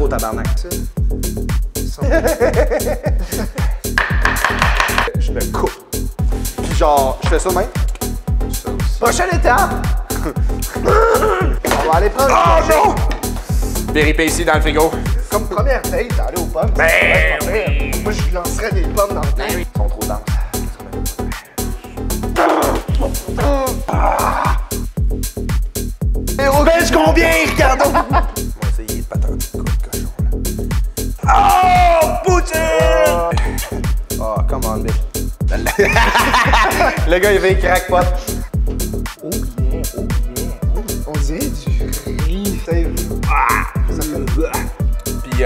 trop, tabarnak. Je me coupe. Puis genre, je fais ça même. Prochaine étape! On va aller prendre Oh non! Péripéties dans le frigo. comme première date, aller aux pommes. Ben Moi, je lancerais des pommes dans le temps. Ils sont trop denses. Pèse combien, Ricardo? On va essayer de patenter le cochon, là. Oh, Poutine! Oh, come on, bitch. Le gars, il veut crackpot. Oh yeah, oh yeah. On dirait du riz. Ça fait... Puis,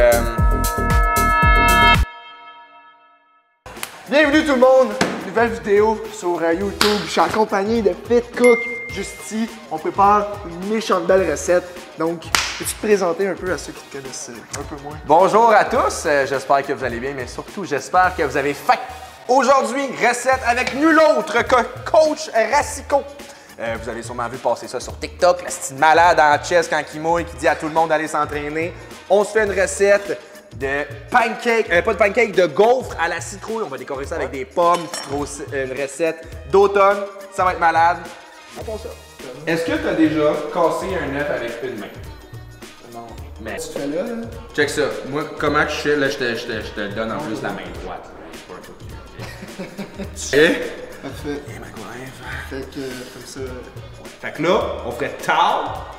Bienvenue tout le monde! Nouvelle vidéo sur YouTube. Je suis accompagné de Fit Cook. Juste ici, on prépare une méchante belle recette. Donc, peux-tu te présenter un peu à ceux qui te connaissent un peu moins? bonjour à tous, j'espère que vous allez bien, mais surtout j'espère que vous avez faim. Aujourd'hui, recette avec nul autre que Coach Racicot. Vous avez sûrement vu passer ça sur TikTok, la style malade en chest quand il mouille, qui dit à tout le monde d'aller s'entraîner. On se fait une recette de pancake, pas de pancake, de gaufres à la citrouille. On va décorer ça avec des pommes, une recette d'automne. Ça va être malade. On ça. Est-ce que tu as déjà cassé un œuf avec une main? Non. Mais Tu fais là? check ça. Moi, comment je fais, là, je te donne en plus la main droite. Et? Parfait. Fait que, comme ça... Fait que là, on ferait tard,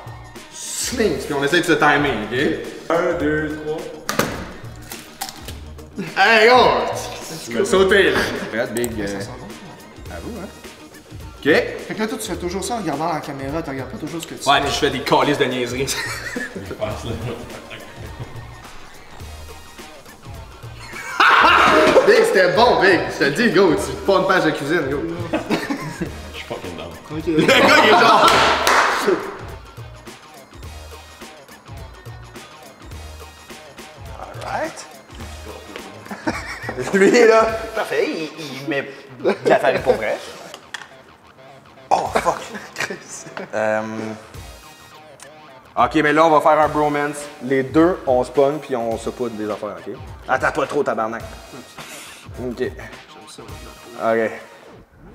sling, puis on essaie de se timer, ok? 1, 2, 3. Hey, oh! Tu m'as sauté, là. Regarde, big. Ça sent bon. À vous, hein? Ok? Fait que là, toi, tu fais toujours ça en regardant la caméra. Tu regardes pas toujours ce que tu Ouais, fais. puis je fais des calices de niaiseries. Big, c'était bon, Big. Je te le dis, go. Tu fais pas une page de cuisine, go. Je suis fucking down. Ok. Le gars, il est genre. Alright. Lui, là, parfait, il met de la farine pour vrai. Oh, fuck. Ok, mais là, on va faire un bromance. Les deux, on spawn puis on se poudre des affaires, ok? Attends pas trop, tabarnak. Ok. J'aime ça. Ok.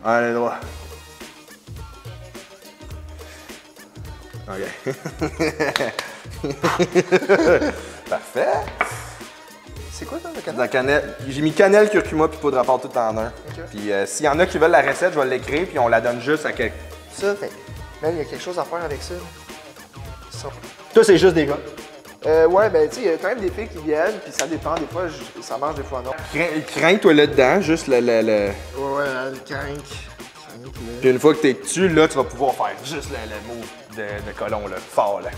Allez, droit. Ok. Parfait. C'est quoi, ça, le canal? La cannelle. J'ai mis cannelle, curcuma puis poudre à part tout en un. Ok. Puis s'il y en a qui veulent la recette, je vais l'écrire puis on la donne juste à quelqu'un. Ça, fait. Là, il y a quelque chose à faire avec ça. Ça. Toi, c'est juste des gars. Ouais, ben, tu sais, il y a quand même des filles qui viennent, puis ça dépend. Des fois, ça marche, des fois, non. Crains-toi là-dedans, juste le. Ouais, le crank. Puis une fois que t'es dessus, là, tu vas pouvoir faire juste le move de colon, là, fort, là.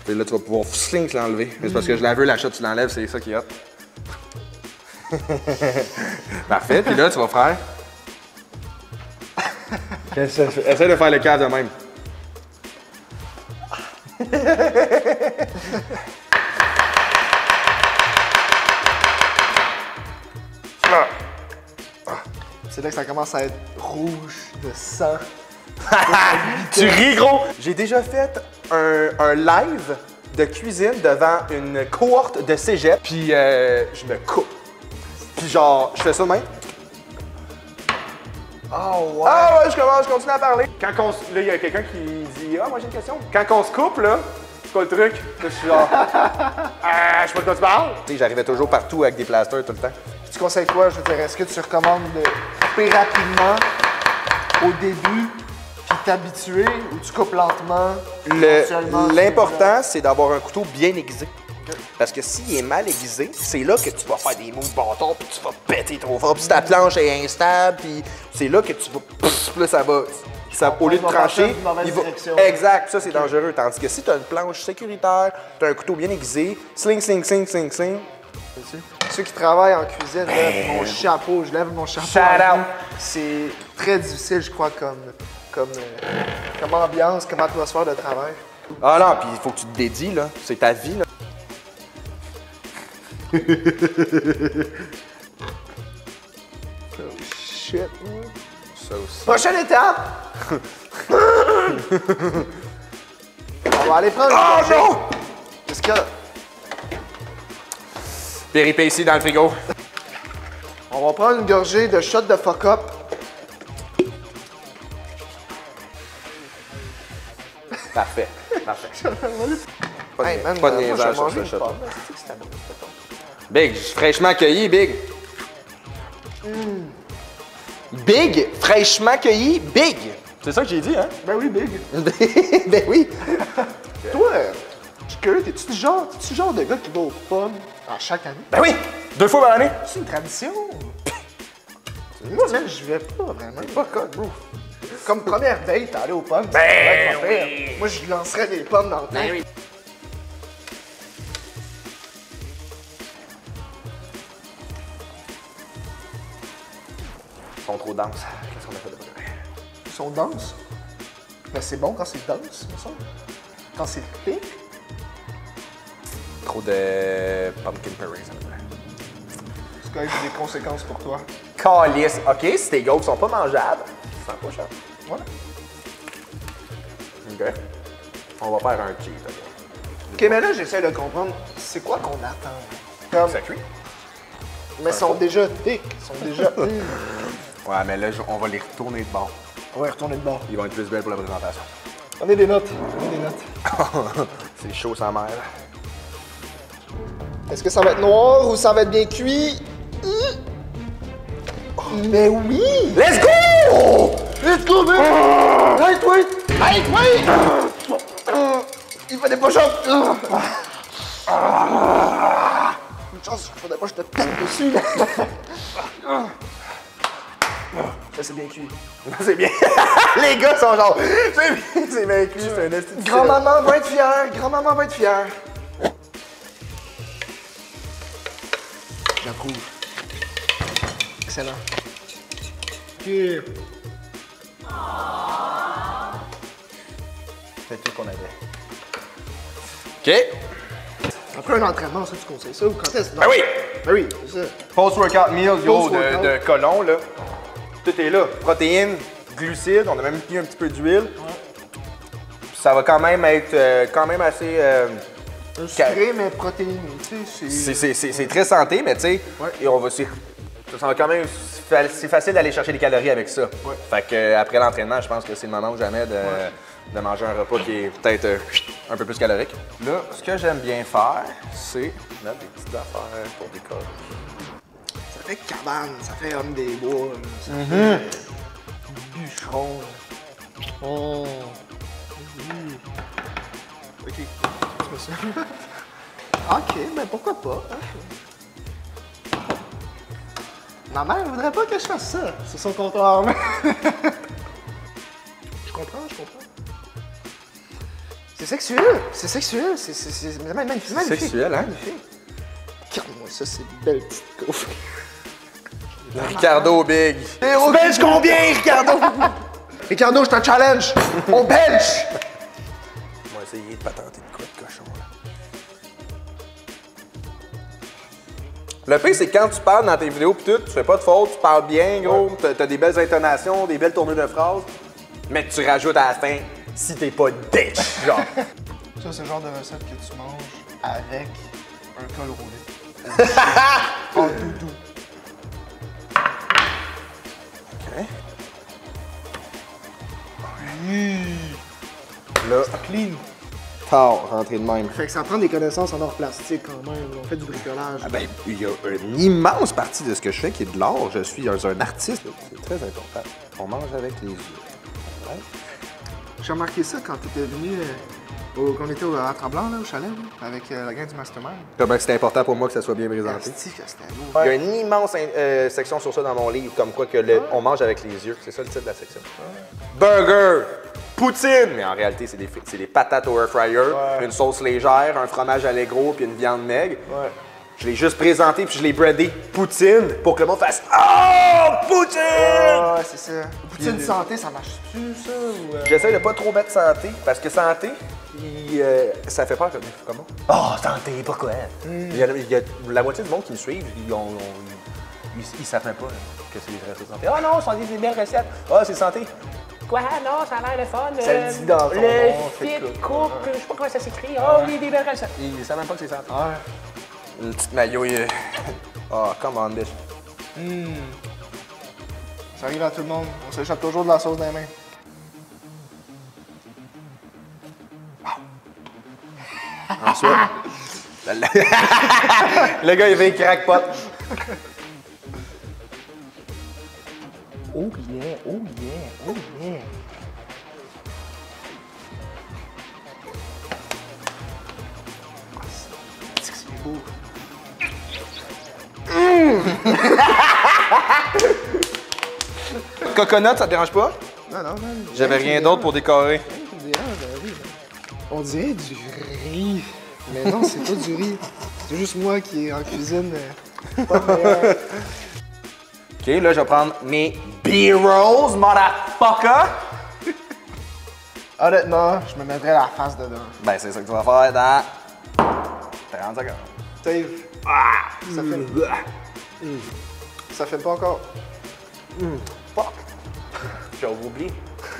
Puis là, tu vas pouvoir slink l'enlever. Mais c'est parce que je la veux, la shot, tu l'enlèves, c'est ça qui est hot. Parfait, puis là, tu vas faire. Essaye de faire le cave de même. C'est là que ça commence à être rouge de sang. Tu ris, gros! J'ai déjà fait un live de cuisine devant une cohorte de cégep, puis je me coupe. Puis genre, je fais ça de même. Oh, ouais. Ah ouais, je continue à parler. Quand on là, il y a quelqu'un qui dit « Ah, moi j'ai une question. » Quand on se coupe, là, c'est quoi le truc? Là, je suis genre « Je sais pas de quoi tu parles. » Tu sais, j'arrivais toujours partout avec des plasters tout le temps. Tu conseilles quoi? Je veux dire, est-ce que tu recommandes de couper rapidement au début, puis t'habituer, ou tu coupes lentement? éventuellement, L'important, c'est d'avoir un couteau bien aiguisé. Parce que s'il est mal aiguisé, c'est là que tu vas faire des moves bâtons, puis tu vas péter trop fort. Puis si ta planche est instable, puis c'est là que tu vas... Puis là, ça va... au lieu de trancher, il va... Exact, ça c'est dangereux. Tandis que si tu as une planche sécuritaire, tu as un couteau bien aiguisé, sling, sling, sling, sling, sling. Ceux qui travaillent en cuisine, lèvent mon chapeau, je lève mon chapeau. Shout out. C'est très difficile, je crois, comme ambiance, comme atmosphère de travail. Ah non, puis il faut que tu te dédies, là. C'est ta vie, là. Oh shit. Ça aussi. Prochaine étape! On va va aller prendre une gorgée. non! Qu'est-ce qu'il y a? Péripéties dans le frigo. On va prendre une gorgée de shot de fuck up. Parfait. Parfait. Pas de, Hey, man, pas de moi, niaisage j'ai sur mangé ce une shot. pomme. C'est que c'était bon, c'était bon. Big, fraîchement cueilli, Big. Big, fraîchement cueilli, Big. C'est ça que j'ai dit, hein? Ben oui, Big. Ben oui. Toi, je suis curieux, t'es-tu le genre de gars qui va aux pommes à chaque année? Ben oui! 2 fois par année. C'est une tradition. Moi, même, je vais pas vraiment. Pas comme, bro. Comme première date, aller aux pommes. Ben ça va être pas pire. Moi, je lancerais des pommes dans le temps. Ben oui. Ils sont trop denses. Qu'est-ce qu'on a fait de vrai? Ils sont denses. Ben, c'est bon quand c'est dense, me semble. Quand c'est thick. Trop de pumpkin puree, ça me fait. C'est quand même des conséquences pour toi. Calice. OK, si tes gaufres sont pas mangeables, ça sent pas cher. Ouais. OK. On va faire un cheat, OK? Ok, mais là, j'essaie de comprendre, c'est quoi qu'on attend? Comme, Ça cuit? mais ils sont déjà thick. Ils sont déjà. Ouais, mais là, on va les retourner de bord. On va retourner de bord. Ils vont être plus belles pour la présentation. Prenez des notes. Prenez des notes. C'est chaud sans mer. Est-ce que ça va être noir ou ça va être bien cuit? Mais oui! Let's go! Let's go, man! Wait, wait! Wait, wait! Il fait des pochons! Une chance qu'il faudrait pas que je te tape dessus, là! Ça, c'est bien cuit. C'est bien. Les gars sont genre. C'est bien cuit, c'est un esti de Grand-maman va être fière! Grand-maman va être fière! J'approuve. Excellent. Ok. C'est tout qu'on avait. OK. Après un entraînement, ça, tu conseilles ça ou quand est-ce? Ben oui! Ben oui, c'est ça. Post-workout meals, yo, Post-workout. de colon, là. Tout est là. Protéines, glucides, on a même mis un petit peu d'huile. Ça va quand même être assez... Un sucré, mais protéiné, tu sais, C'est très santé, mais tu sais, Ouais. et on va ça va quand même, c'est facile d'aller chercher des calories avec ça. Ouais. Fait que après l'entraînement, je pense que c'est le moment ou jamais de manger un repas qui est peut-être un peu plus calorique. Là, ce que j'aime bien faire, c'est mettre des petites affaires pour décorer. ça fait cabane, ça fait homme des bois, là, ça fait bûcheron. Oh. Oui. Ok, c'est ça. Ok, ben pourquoi pas? Hein? Ma mère voudrait pas que je fasse ça sur son comptoir. Je comprends. C'est sexuel, c'est magnifique. Sexuel, hein? Magnifique. Regarde-moi ça, c'est une belle petite gaufre. Ricardo Big. Tu benches combien, Ricardo? Ricardo, je te challenge! On bench! On va essayer de patenter de quoi de cochon, là. Le pire, c'est quand tu parles dans tes vidéos pis tout, tu fais pas de faute, tu parles bien, gros, t'as des belles intonations, des belles tournures de phrases, mais tu rajoutes à la fin si t'es pas bitch, genre. Ça, c'est le genre de recette que tu manges avec un col roulé. En doudou. OK. Là, Clean. tard, rentrer de même. Fait que ça prend des connaissances en or plastique quand même. On fait du bricolage. Ah ben, il y a une immense partie de ce que je fais qui est de l'art. Je suis un artiste. C'est très important. On mange avec les yeux. Ouais. J'ai remarqué ça quand t'étais venu, quand on était à Tremblant, là, au chalet, là, avec la gang du Mastermind. Comment c'est important pour moi que ça soit bien présenté. Asti que c'était lourd. Il y a une immense section sur ça dans mon livre, comme quoi que on mange avec les yeux. C'est ça le titre de la section. Burger, poutine, mais en réalité, c'est des patates au air fryer, une sauce légère, un fromage allegro puis une viande maigre. Ouais. Je l'ai juste présenté puis je l'ai brandé poutine pour que le monde fasse « Oh, poutine! Ouais, c'est ça. Poutine de santé, ça marche plus, ça? Ou, J'essaie de pas trop mettre santé, parce que santé, ça fait peur comment? Oh, santé, pourquoi? Il y a la moitié du monde qui me suivent, ils savent même pas que c'est des vraies recettes santé. Ah non, santé, c'est des belles recettes. Ah, c'est santé. Quoi? Non, ça a l'air le fun. Ça le dit dans ton nom, Le fait fit que- coupe, je sais pas comment ça s'écrit. Oh, il est des belles recettes. Il sait même pas que c'est ça. Ouais. Une petite maillot. Oh, come on, bitch. Ça arrive à tout le monde. On s'échappe toujours de la sauce dans les mains. Ensuite. Le gars, il fait crackpot. Oh yeah, oh yeah, oh yeah. C'est beau. Coconut, ça te dérange pas? Non, non, non. J'avais rien d'autre pour décorer. On dirait du riz. Mais non, c'est pas du riz. C'est juste moi qui est en cuisine. Pas meilleur. Ok, là, je vais prendre mes B-rolls, motherfucker! Honnêtement, je me mettrais la face dedans. Ben, c'est ça que tu vas faire dans 30 secondes. Save. Ça fait. Ça fait pas encore. Fuck! J'avais oublié.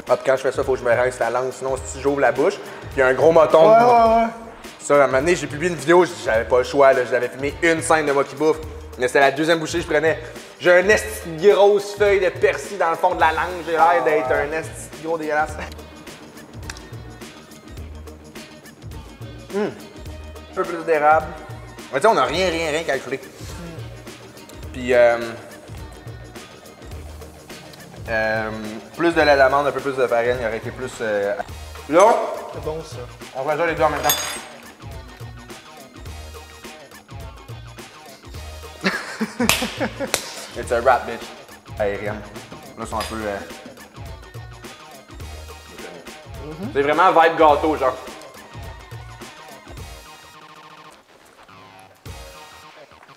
Ah, puis quand je fais ça, faut que je me rince la langue, sinon si j'ouvre la bouche, puis il y a un gros moton. Ouais. Ça, à un moment donné, j'ai publié une vidéo, j'avais pas le choix, là, j'avais filmé une scène de moi qui bouffe. Mais c'était la deuxième bouchée que je prenais. J'ai un esti de grosse feuille de persil dans le fond de la langue, j'ai l'air d'être un esti de gros dégueulasse. Un peu plus d'érable. Mais tu sais, on n'a rien calculé. Puis, plus de lait d'amande, un peu plus de farine, il aurait été plus... Là, C'est bon ça. on va jouer les deux en même temps. It's a rap, bitch. Aérienne. Là, ils sont un peu... C'est vraiment vibe gâteau, genre.